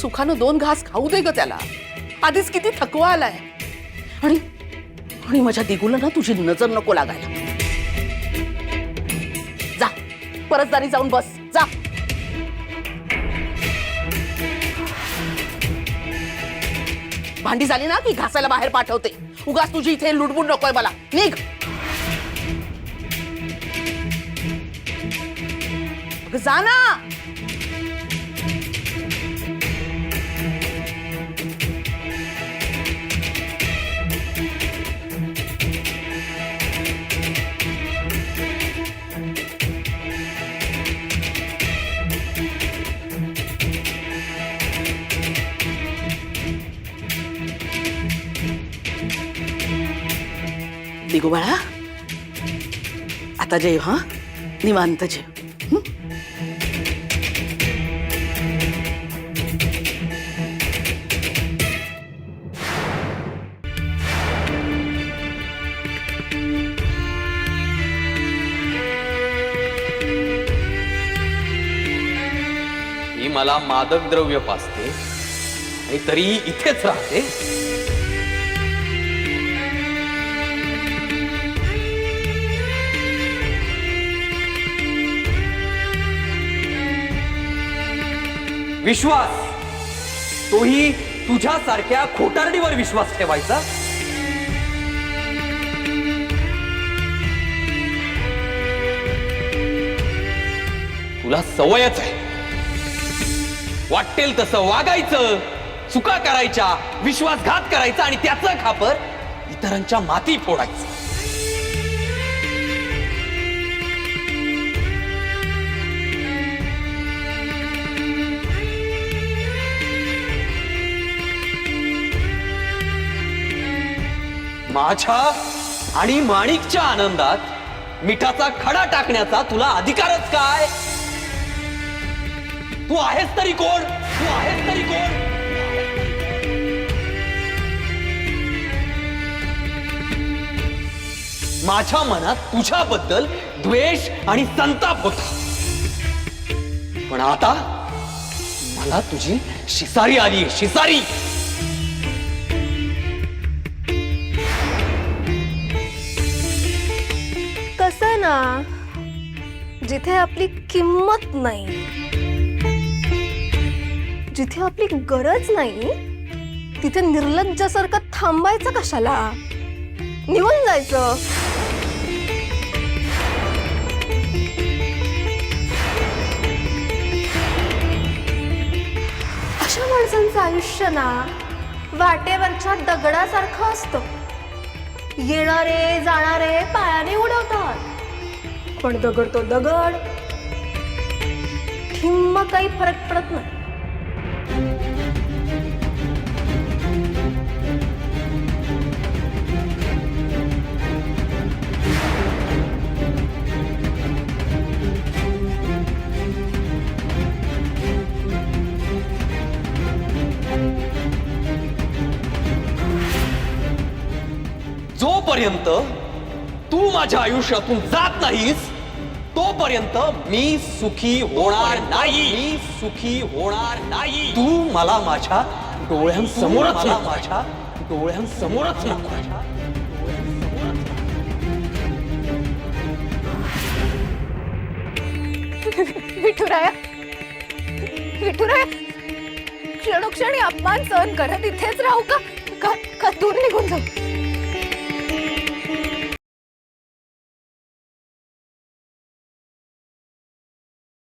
सुखानं 2 घास खाऊ दे ग त्याला. आधीच किती थकवा आलाय. आणि आणि माझ्या दिगूला ना तुझी नजर नको लागायला. जा परसदारी जाऊन बस जा. भांडी झाली ना की घासायला बाहेर पाठवते. उगाच तुझी इथे लुडबुड नकोय मला. निघ. जा ना. दिगू बाळा आता जेव. हा निवांत जेव. ही मला मादक द्रव्य पाजते आणि तरीही इथेच राहते. विश्वास, तोही तुझ्यासारख्या खोटारडीवर विश्वास ठेवायचा. तुला सवयच आहे वाटेल तसं वागायचं, चुका करायच्या, विश्वासघात करायचा आणि त्याचं खापर इतरांच्या माती फोडायचं. माझ्या आणि माणिकच्या आनंदात मिठाचा खडा टाकण्याचा तुला अधिकारच काय? तू आहेस तरी कोण? तू आहेस तरी कोण? माझ्या मनात तुझ्याबद्दल द्वेष आणि संताप होता, पण आता मला तुझी शिसारी आली. शिसारी. कसं ना, जिथे आपली किंमत नाही, जिथे आपली गरज नाही, तिथे निर्लज्जासारखं थांबायचं कशाला? निघून जायचं. अशा माणसांचं आयुष्य ना वाटेवरच्या दगडासारखं असतं. येणारे जाणारे पायाने उडवतात, पण दगड तो दगड. ठिम्म काही फरक पडत नाही. जोपर्यंत तू माझ्या आयुष्यातून जात नाहीस तोपर्यंत मी सुखी होणार नाही. मी सुखी होणार नाही. तू मला माझ्या डोळ्यांसमोरच, मला माझ्या डोळ्यांसमोरच नको. विठुराया, विठुराया, क्षणोक्षणी अपमान सहन करत इथेच राहू का? का दूर निघून जाऊ?